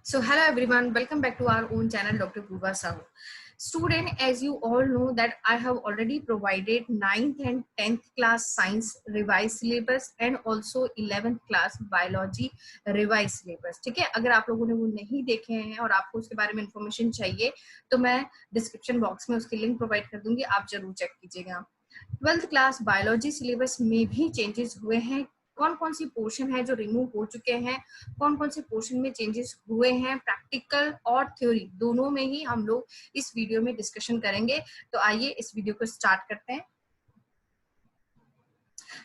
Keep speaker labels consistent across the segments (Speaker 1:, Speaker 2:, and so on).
Speaker 1: So hello everyone, welcome back to our own channel Dr. Purva Sahu. Student, as you all know that I have already provided 9th and 10th class science revised syllabus and also 11th class biology revised syllabus. ठीक है, अगर आप लोगों ने वो नहीं देखे हैं और आपको उसके बारे में इंफॉर्मेशन चाहिए तो मैं डिस्क्रिप्शन बॉक्स में उसकी लिंक प्रोवाइड कर दूंगी, आप जरूर चेक कीजिएगा। 12th क्लास बायोलॉजी सिलेबस में भी चेंजेस हुए हैं। कौन कौन सी पोर्शन है जो रिमूव हो चुके हैं, कौन कौन से पोर्शन में चेंजेस हुए हैं, प्रैक्टिकल और थ्योरी दोनों में ही हम लोग इस वीडियो में डिस्कशन करेंगे। तो आइए इस वीडियो को स्टार्ट करते हैं।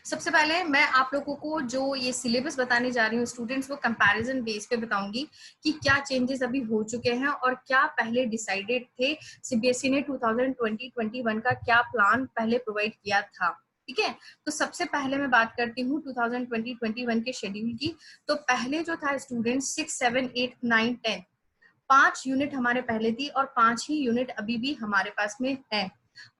Speaker 1: सबसे पहले मैं आप लोगों को जो ये सिलेबस बताने जा रही हूँ स्टूडेंट्स, वो कंपैरिजन बेस पे बताऊंगी कि क्या चेंजेस अभी हो चुके हैं और क्या पहले डिसाइडेड थे। सीबीएसई ने 2020-21 का क्या प्लान पहले प्रोवाइड किया था, ठीक है। तो सबसे पहले मैं बात करती हूँ 2020-21 के शेड्यूल की। तो पहले जो था स्टूडेंट्स 6, 7, 8, 9, 10 5 यूनिट हमारे पहले थी और 5 ही यूनिट अभी भी हमारे पास में है।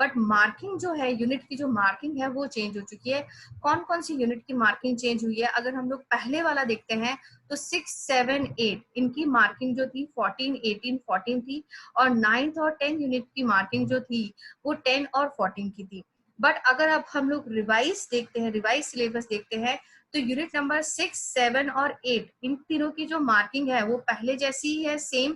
Speaker 1: बट मार्किंग जो है, यूनिट की जो मार्किंग है वो चेंज हो चुकी है। कौन कौन सी यूनिट की मार्किंग चेंज हुई है, अगर हम लोग पहले वाला देखते हैं तो 6, 7, 8 इनकी मार्किंग जो थी 14, 18, 14 थी और 9th और 10 यूनिट की मार्किंग जो थी वो 10 और 14 की थी। बट अगर अब हम लोग रिवाइज देखते हैं, रिवाइज सिलेबस देखते हैं, तो यूनिट नंबर 6, 7 और 8 इन तीनों की जो मार्किंग है वो पहले जैसी ही है, सेम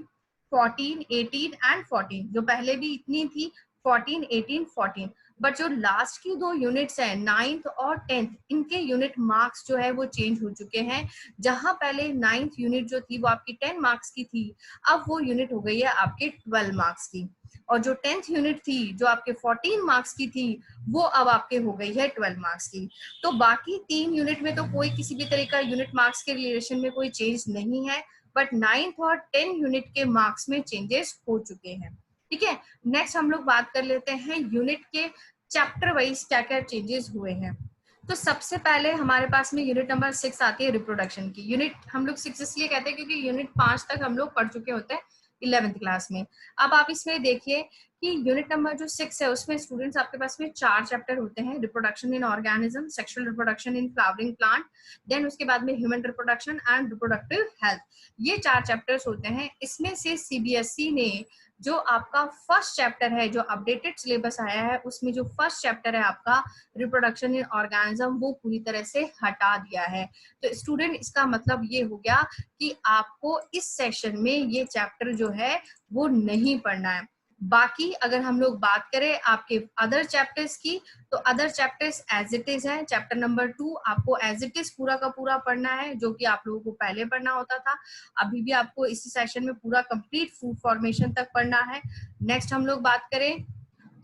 Speaker 1: 14, 18 एंड 14। जो पहले भी इतनी थी 14, 18, 14। बट जो लास्ट की दो यूनिट्स है 9th और 10th, इनके यूनिट मार्क्स जो है वो चेंज हो चुके हैं। जहां पहले 9th यूनिट जो थी वो आपकी 10 मार्क्स की थी, अब वो यूनिट हो गई है आपके 12 मार्क्स की। और जो 10th यूनिट थी जो आपके 14 मार्क्स की थी वो अब आपके हो गई है 12 मार्क्स की। तो बाकी 3 यूनिट में तो कोई किसी भी तरह का यूनिट मार्क्स के रिलेशन में कोई चेंज नहीं है, बट 9th और 10 यूनिट के मार्क्स में चेंजेस हो चुके हैं, ठीक है। नेक्स्ट हम लोग बात कर लेते हैं यूनिट के चैप्टर वाइज क्या क्या चेंजेस हुए हैं। तो सबसे पहले हमारे पास में यूनिट नंबर 6 आती है रिप्रोडक्शन की। यूनिट हम लोग 6 इसलिए कहते हैं क्योंकि यूनिट 5 तक हम लोग पढ़ चुके होते हैं 11th क्लास में। अब आप इसमें देखिए कि यूनिट नंबर जो 6 है उसमें स्टूडेंट्स आपके पास में 4 चैप्टर होते हैं। Reproduction in organism, sexual reproduction in flowering plant, then उसके बाद में human reproduction and reproductive health. ये 4 चैप्टर्स होते हैं। इसमें से सीबीएसई ने जो आपका फर्स्ट चैप्टर है, जो अपडेटेड सिलेबस आया है, उसमें जो फर्स्ट चैप्टर है आपका रिप्रोडक्शन इन ऑर्गेनिज्म, वो पूरी तरह से हटा दिया है। तो स्टूडेंट इसका मतलब ये हो गया कि आपको इस सेशन में ये चैप्टर जो है वो नहीं पढ़ना है। बाकी अगर हम लोग बात करें आपके अदर चैप्टर्स की, तो other chapters as it is है। चैप्टर नंबर 2 आपको एज इट इज पूरा का पूरा पढ़ना है, जो कि आप लोगों को पहले पढ़ना होता था। अभी भी आपको इसी सेशन में पूरा कंप्लीट फूड फॉर्मेशन तक पढ़ना है। नेक्स्ट हम लोग बात करें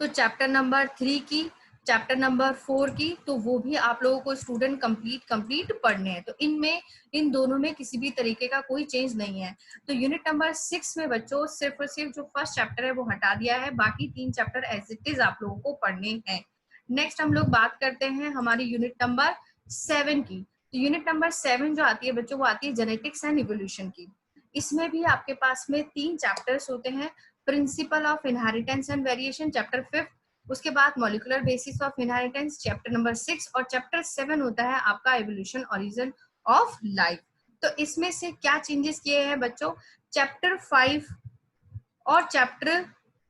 Speaker 1: तो चैप्टर नंबर 3 की, चैप्टर नंबर 4 की, तो वो भी आप लोगों को स्टूडेंट कंप्लीट पढ़ने हैं। तो इनमें इन दोनों में किसी भी तरीके का कोई चेंज नहीं है। तो यूनिट नंबर 6 में बच्चों सिर्फ और सिर्फ जो फर्स्ट चैप्टर है वो हटा दिया है, बाकी 3 चैप्टर एज इट इज आप लोगों को पढ़ने हैं। नेक्स्ट हम लोग बात करते हैं हमारी यूनिट नंबर 7 की। तो यूनिट नंबर 7 जो आती है बच्चों वो आती है जेनेटिक्स एंड इवोल्यूशन की। इसमें भी आपके पास में 3 चैप्टर्स होते हैं। Principle of inheritance and variation chapter 5, उसके बाद molecular basis of inheritance chapter number 6 और चैप्टर 7 होता है आपका एवोल्यूशन ओरिजिन ऑफ लाइफ। तो इसमें से क्या चेंजेस किए हैं बच्चों, चैप्टर 5 और चैप्टर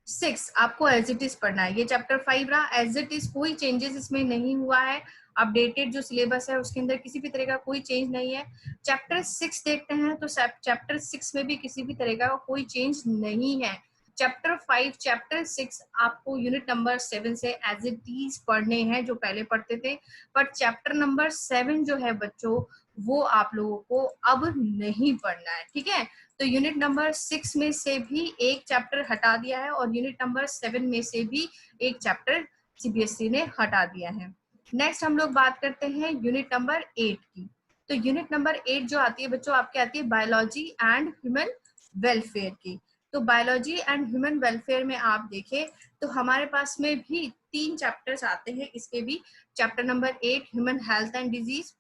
Speaker 1: 6 आपको एज इट इज पढ़ना है। ये चैप्टर 5 रहा एज इट इज, कोई चेंजेस इसमें नहीं हुआ है। अपडेटेड जो सिलेबस है उसके अंदर किसी भी तरह का कोई चेंज नहीं है। चैप्टर 6 देखते हैं तो चैप्टर 6 में भी किसी भी तरह का कोई चेंज नहीं है। चैप्टर 5, चैप्टर 6 आपको यूनिट नंबर 7 से एज इट इज पढ़ने हैं जो पहले पढ़ते थे। बट चैप्टर नंबर 7 जो है बच्चों वो आप लोगों को अब नहीं पढ़ना है, ठीक है। तो यूनिट नंबर 6 में से भी एक चैप्टर हटा दिया है और यूनिट नंबर 7 में से भी एक चैप्टर सीबीएसई ने हटा दिया है। नेक्स्ट हम लोग बात करते हैं यूनिट नंबर 8 की। तो यूनिट नंबर 8 जो आती है बच्चों आपके आती है बायोलॉजी एंड ह्यूमन वेलफेयर की। तो बायोलॉजी एंड ह्यूमन वेलफेयर में आप देखें तो हमारे पास में भी 3 चैप्टर्स आते हैं। इसके भी chapter number 8 human health and disease,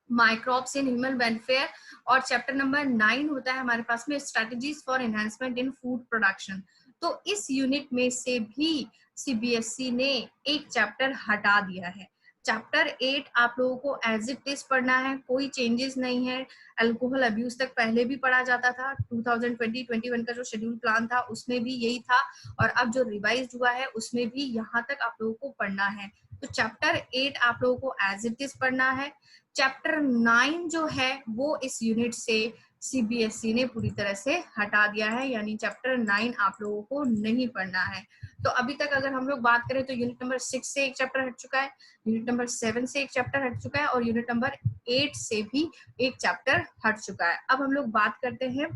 Speaker 1: microbes in human welfare, और चैप्टर नंबर 9 होता है हमारे पास में strategies for enhancement in food production. तो इस यूनिट में से भी सीबीएसई ने एक चैप्टर हटा दिया है। चैप्टर 8 आप लोगों को एज इट इज पढ़ना है, कोई चेंजेस नहीं है। अल्कोहल अब्यूज तक पहले भी पढ़ा जाता था, 2020-21 का जो शेड्यूल प्लान था उसमें भी यही था, और अब जो रिवाइज हुआ है उसमें भी यहाँ तक आप लोगों को पढ़ना है। तो चैप्टर 8 आप लोगों को एज इट इज पढ़ना है। चैप्टर 9 जो है वो इस यूनिट से सीबीएसई ने पूरी तरह से हटा दिया है, यानी चैप्टर 9 आप लोगों को नहीं पढ़ना है। तो अभी तक अगर हम लोग बात करें तो यूनिट नंबर 6 से एक चैप्टर हट चुका है, यूनिट नंबर 7 से एक चैप्टर हट चुका है, और यूनिट नंबर 8 से भी एक चैप्टर हट चुका है। अब हम लोग बात करते हैं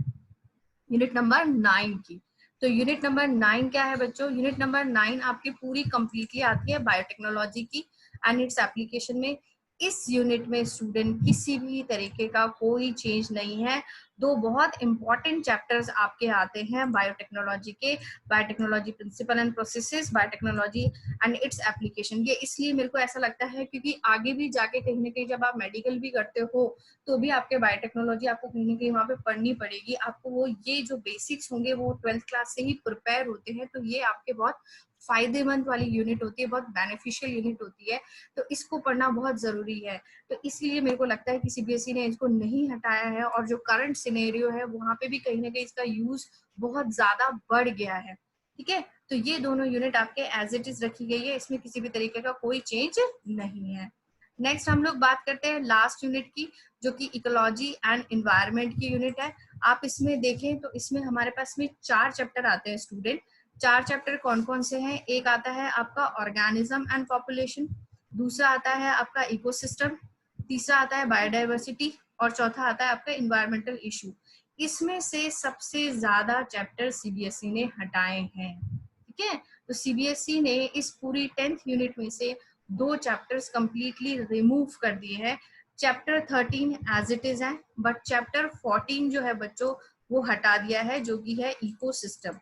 Speaker 1: यूनिट नंबर 9 की। तो यूनिट नंबर 9 क्या है बच्चों? यूनिट नंबर 9 आपकी पूरी कंप्लीटली आती है बायोटेक्नोलॉजी की एंड इट्स एप्लीकेशन में। इस यूनिट में स्टूडेंट किसी भी तरीके का कोई चेंज नहीं है। दो बहुत इंपॉर्टेंट चैप्टर्स आपके आते हैं बायोटेक्नोलॉजी के, biotechnology principle and processes, biotechnology and its application. ये इसलिए मेरे को ऐसा लगता है क्योंकि आगे भी जाके कहीं ना कहीं जब आप मेडिकल भी करते हो तो भी आपके बायोटेक्नोलॉजी आपको कहीं ना कहीं वहाँ पे पढ़नी पड़ेगी। आपको वो ये जो बेसिक्स होंगे वो 12th क्लास से ही प्रिपेयर होते हैं, तो ये आपके बहुत फायदेमंद वाली यूनिट होती है, बहुत बेनिफिशियल यूनिट होती है, तो इसको पढ़ना बहुत जरूरी है। तो इसलिए मेरे को लगता है कि सीबीएसई ने इसको नहीं हटाया है, और जो करंट सिनेरियो है वहां पे भी कहीं ना कहीं इसका यूज बहुत ज्यादा बढ़ गया है। ठीक है, तो ये दोनों यूनिट आपके एज इट इज रखी गई है, इसमें किसी भी तरीके का कोई चेंज नहीं है। नेक्स्ट हम लोग बात करते हैं लास्ट यूनिट की, जो कि इकोलॉजी एंड एनवायरनमेंट की यूनिट है। आप इसमें देखें तो इसमें हमारे पास में 4 चैप्टर आते हैं स्टूडेंट। 4 चैप्टर कौन कौन से हैं? एक आता है आपका ऑर्गेनिज्म एंड पॉपुलेशन, दूसरा आता है आपका इकोसिस्टम, तीसरा आता है बायोडाइवर्सिटी, और चौथा आता है आपका इन्वायरमेंटल इशू। इसमें से सबसे ज्यादा चैप्टर सीबीएसई ने हटाए हैं। ठीक है, तो सीबीएसई ने इस पूरी 10th यूनिट में से 2 चैप्टर्स कंप्लीटली रिमूव कर दिए हैं। चैप्टर 13 एज इट इज है, बट चैप्टर 14 जो है बच्चों वो हटा दिया है, जो कि है इकोसिस्टम।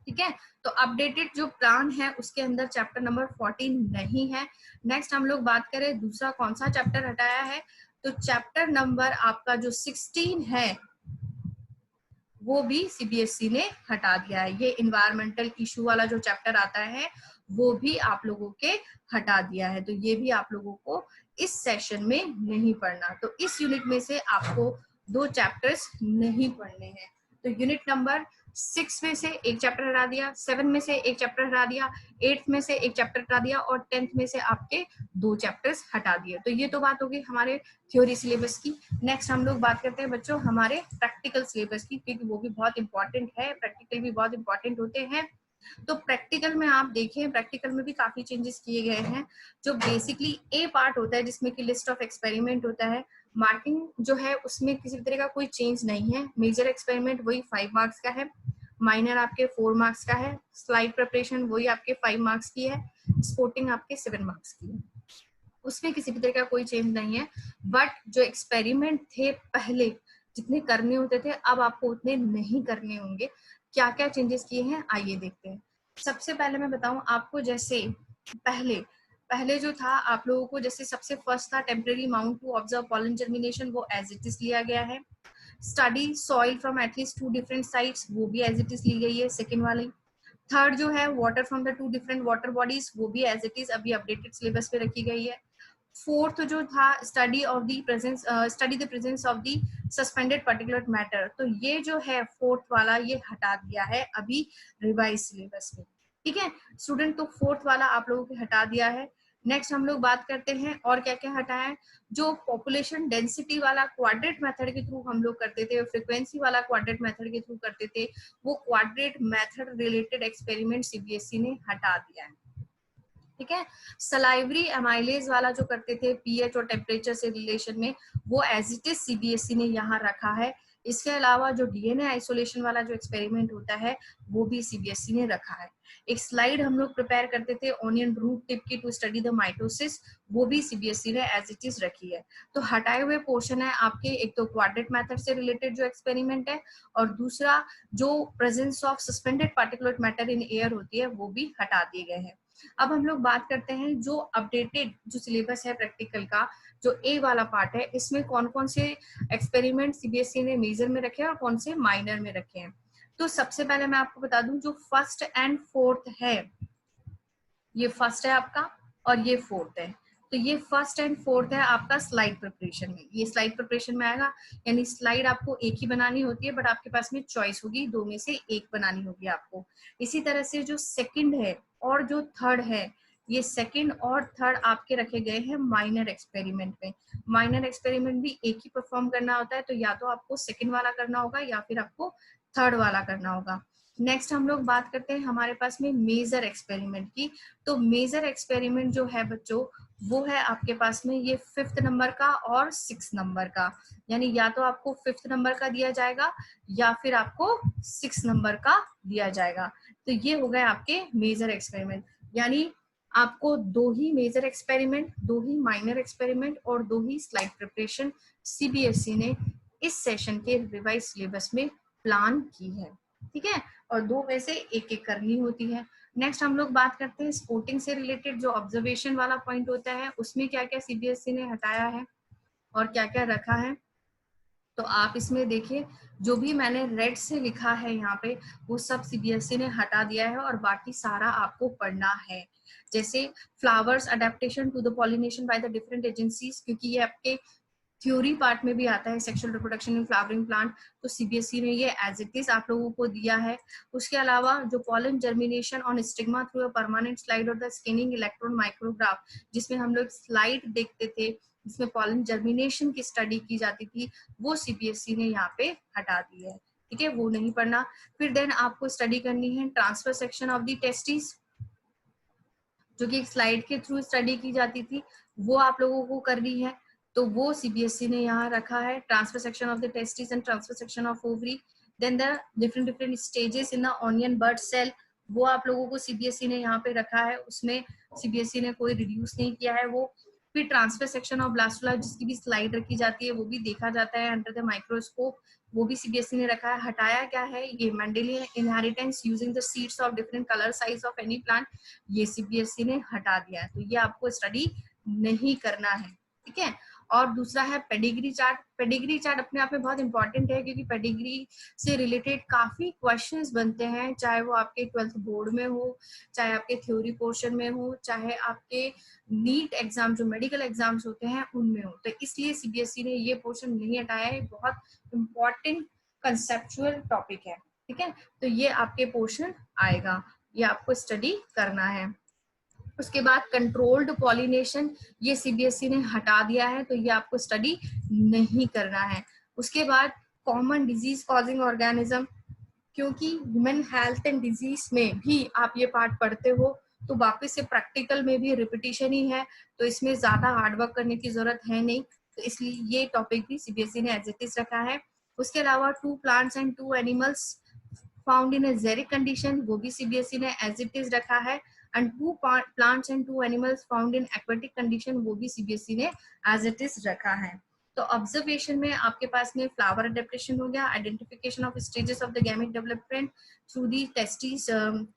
Speaker 1: ठीक है, तो अपडेटेड जो प्लान है उसके अंदर चैप्टर नंबर 14 नहीं है। नेक्स्ट हम लोग बात करें दूसरा कौन सा चैप्टर हटाया है, तो चैप्टर नंबर आपका जो 16 है वो भी सीबीएसई ने हटा दिया है। ये इन्वायरमेंटल इशू वाला जो चैप्टर आता है वो भी आप लोगों के हटा दिया है, तो ये भी आप लोगों को इस सेशन में नहीं पढ़ना। तो इस यूनिट में से आपको 2 चैप्टर्स नहीं पढ़ने हैं। तो यूनिट नंबर 6 में से एक चैप्टर हटा दिया, 7 में से एक चैप्टर हटा दिया, 8th में से एक चैप्टर हटा दिया, और 10th में से आपके 2 चैप्टर्स हटा दिए। तो ये तो बात होगी हमारे थ्योरी सिलेबस की। नेक्स्ट हम लोग बात करते हैं बच्चों हमारे प्रैक्टिकल सिलेबस की, क्योंकि वो भी बहुत इंपॉर्टेंट है, प्रैक्टिकल भी बहुत इंपॉर्टेंट होते हैं। तो प्रैक्टिकल में आप देखें, प्रैक्टिकल में भी काफी चेंजेस किए गए हैं। जो बेसिकली ए पार्ट होता है जिसमें कि लिस्ट ऑफ एक्सपेरिमेंट होता है, मार्किंग जो है उसमें किसी भी तरह का कोई चेंज नहीं है। मेजर एक्सपेरिमेंट वही 5 मार्क्स का है, माइनर आपके 4 मार्क्स का है, स्लाइड प्रिपरेशन वही आपके 5 मार्क्स की है, स्पोर्टिंग आपके 7 मार्क्स की है, उसमें किसी भी तरह का कोई चेंज नहीं है। बट जो एक्सपेरिमेंट थे पहले जितने करने होते थे अब आपको उतने नहीं करने होंगे। क्या क्या चेंजेस किए हैं आइए देखते हैं। सबसे पहले मैं बताऊं आपको, जैसे पहले पहले जो था आप लोगों को, जैसे सबसे फर्स्ट था temporary mount to observe pollen germination, वो एज इट इज लिया गया है। Study soil from at least 2 different sites, वो भी एज इट इज ली गई है, सेकेंड वाली। थर्ड जो है water from the 2 different water bodies, वो भी एज इट इज अभी अपडेटेड सिलेबस पे रखी गई है। फोर्थ जो था study of the presence, study the presence of the suspended particular matter, तो ये जो है फोर्थ वाला ये हटा दिया है अभी रिवाइज सिलेबस में। ठीक है स्टूडेंट, तो फोर्थ वाला आप लोगों को हटा दिया है। नेक्स्ट हम लोग बात करते हैं और क्या क्या हटाया है। जो पॉपुलेशन डेंसिटी वाला क्वाड्रेट मेथड के थ्रू हम लोग करते थे, फ्रीक्वेंसी वाला क्वाड्रेट मेथड के थ्रू करते थे, वो quadrat method related experiment CBSE ने हटा दिया है। ठीक है, सलाइवरी एमाइलेज वाला जो करते थे पीएच और टेम्परेचर से रिलेशन में, वो एज इट इज सीबीएसई ने यहाँ रखा है। इसके अलावा जो डीएनए आइसोलेशन वाला जो एक्सपेरिमेंट होता है वो भी सीबीएसई ने रखा है। एक स्लाइड हम लोग प्रिपेयर करते थे ऑनियन रूट टिप की टू स्टडी द माइटोसिस, वो भी सीबीएसई ने एज इट इज रखी है। तो हटाए हुए पोर्शन है आपके, एक तो क्वाड्रेट मेथड से रिलेटेड जो एक्सपेरिमेंट है, और दूसरा जो presence of suspended particular matter in air होती है वो भी हटा दिए गए हैं। अब हम लोग बात करते हैं जो अपडेटेड जो सिलेबस है प्रैक्टिकल का, जो ए वाला पार्ट है, इसमें कौन कौन से एक्सपेरिमेंट सीबीएसई ने मेजर में रखे हैं और कौन से माइनर में रखे हैं। तो सबसे पहले मैं आपको बता दूं, जो फर्स्ट एंड फोर्थ है, ये फर्स्ट है आपका और ये फोर्थ है। तो ये फर्स्ट एंड फोर्थ है आपका स्लाइड प्रिपरेशन में, ये स्लाइड प्रिपरेशन में आएगा। यानी स्लाइड आपको एक ही बनानी होती है, बट आपके पास में चॉइस होगी, दो में से एक बनानी होगी आपको। इसी तरह से जो सेकंड है और जो थर्ड है, ये सेकंड और थर्ड आपके रखे गए हैं माइनर एक्सपेरिमेंट में। माइनर एक्सपेरिमेंट भी एक ही परफॉर्म करना होता है, तो या तो आपको सेकंड वाला करना होगा या फिर आपको थर्ड वाला करना होगा। नेक्स्ट हम लोग बात करते हैं हमारे पास में मेजर एक्सपेरिमेंट की। तो मेजर एक्सपेरिमेंट जो है बच्चों, वो है आपके पास में ये 5th नंबर का और 6 नंबर का। यानी या तो आपको 5th नंबर का दिया जाएगा या फिर आपको 6 नंबर का दिया जाएगा। तो ये हो गए आपके मेजर एक्सपेरिमेंट। यानी आपको दो ही मेजर एक्सपेरिमेंट, दो ही माइनर एक्सपेरिमेंट और दो ही स्लाइड प्रिपरेशन सीबीएसई ने इस सेशन के रिवाइज सिलेबस में प्लान की है, ठीक है। और दो में से एक एक करनी होती है। नेक्स्ट हम लोग बात करते हैं स्पोर्टिंग से रिलेटेड, जो ऑब्जर्वेशन वाला पॉइंट होता है, उसमें क्या क्या सीबीएसई ने हटाया है और क्या क्या रखा है। तो आप इसमें देखिए, जो भी मैंने रेड से लिखा है यहाँ पे, वो सब सीबीएसई ने हटा दिया है और बाकी सारा आपको पढ़ना है। जैसे flowers adaptation to the pollination by the different agencies, क्योंकि ये आपके थ्योरी पार्ट में भी आता है, sexual reproduction in flowering plant, तो सीबीएसई ने ये एज इट इज आप लोगों को दिया है। उसके अलावा जो pollen germination on stigma through a permanent slide और द स्कैनिंग इलेक्ट्रॉन माइक्रोग्राफ, जिसमें हम लोग स्लाइड देखते थे, जिसमें पॉलन जर्मिनेशन की स्टडी की जाती थी, वो सीबीएसई ने यहाँ पे हटा दी है, ठीक है, वो नहीं पढ़ना। फिर देन आपको स्टडी करनी है transverse section of the testis, जो कि एक स्लाइड के थ्रू स्टडी की जाती थी, वो आप लोगों को करनी है। तो वो सीबीएसई ने यहाँ रखा है, transverse section of the testis and transverse section of ovary. Then the different stages in the onion bud cell, वो आप लोगों को सीबीएसई ने यहाँ पे रखा है, उसमें सीबीएसई ने कोई रिड्यूस नहीं किया है वो। फिर ट्रांसफर सेक्शन ऑफ ब्लास्टुला, जिसकी भी स्लाइड रखी जाती है, वो भी देखा जाता है अंडर द माइक्रोस्कोप, वो भी सीबीएसई ने रखा है। हटाया क्या है, ये Mendelian inheritance using the seeds of different colour size of any plant, ये सीबीएसई ने हटा दिया है, तो ये आपको स्टडी नहीं करना है, ठीक है। और दूसरा है पेडिग्री चार्ट। पेडिग्री चार्ट अपने आप में बहुत इंपॉर्टेंट है, क्योंकि पेडिग्री से रिलेटेड काफी क्वेश्चंस बनते हैं, चाहे वो आपके 12th बोर्ड में हो, चाहे आपके थ्योरी पोर्शन में हो, चाहे आपके नीट एग्जाम जो मेडिकल एग्जाम्स होते हैं उनमें हो। तो इसलिए सीबीएसई ने ये पोर्शन नहीं हटाया है, बहुत इंपॉर्टेंट कंसेप्चुअल टॉपिक है, ठीक है। तो ये आपके पोर्शन आएगा, ये आपको स्टडी करना है। उसके बाद कंट्रोल्ड पॉलिनेशन, ये सीबीएसई ने हटा दिया है, तो ये आपको स्टडी नहीं करना है। उसके बाद कॉमन डिजीज कॉजिंग ऑर्गेनिज्म, क्योंकि ह्यूमन हेल्थ एंड डिजीज में भी आप ये पार्ट पढ़ते हो, तो वापस से प्रैक्टिकल में भी रिपीटिशन ही है, तो इसमें ज्यादा हार्डवर्क करने की जरूरत है नहीं, तो इसलिए ये टॉपिक भी सीबीएसई ने एज इट इज रखा है। उसके अलावा 2 plants and 2 animals found in a xeric condition, वो भी सीबीएसई ने एज इट इज रखा है। And 2 plants and 2 animals found in aquatic condition, वो भी सीबीएसई ने एज इट इज रखा है। तो ऑब्जर्वेशन में आपके पास में फ्लावर अडेप्टेशन हो गया, identification of stages of the gamete development through the testis,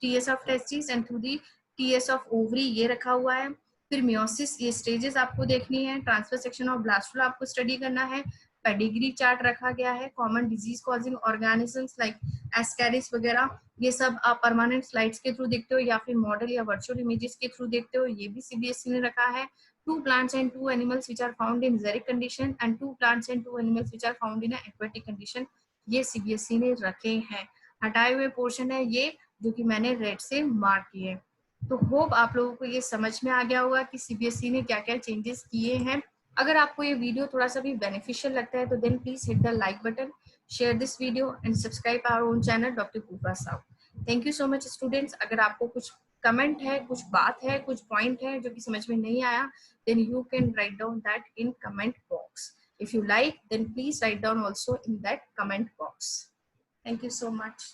Speaker 1: TS of testis and through the TS of ovary, ये रखा हुआ है। फिर मियोसिस, ये स्टेजेस आपको देखनी है। ट्रांसफर सेक्शन ऑफ ब्लास्टुला आपको स्टडी करना है। पेडिग्री चार्ट रखा गया है। Common disease causing organisms like Ascaris वगैरह, ये सब आप परमानेंट स्लाइड्स के थ्रू देखते हो या फिर मॉडल या वर्चुअल इमेजेस के थ्रू देखते हो, ये भी सीबीएसई ने रखा है। 2 plants and 2 animals which are found in xeric condition and 2 plants and 2 animals which are found in aquatic condition, ये सीबीएसई ने रखे हैं। हटाए हुए पोर्शन है ये, जो कि मैंने रेड से मार्क किए। तो होप आप लोगों को ये समझ में आ गया होगा कि सीबीएसई ने क्या क्या चेंजेस किए हैं। अगर आपको ये वीडियो थोड़ा सा भी बेनिफिशियल लगता है तो then please hit the like button, share this video and subscribe our own channel doctor Kripa Sahu. Thank you so much students. अगर आपको कुछ कमेंट है, कुछ बात है, कुछ पॉइंट है जो कि समझ में नहीं आया, then you can write down that in comment box. If you like, then please write down also in that comment box. Thank you so much.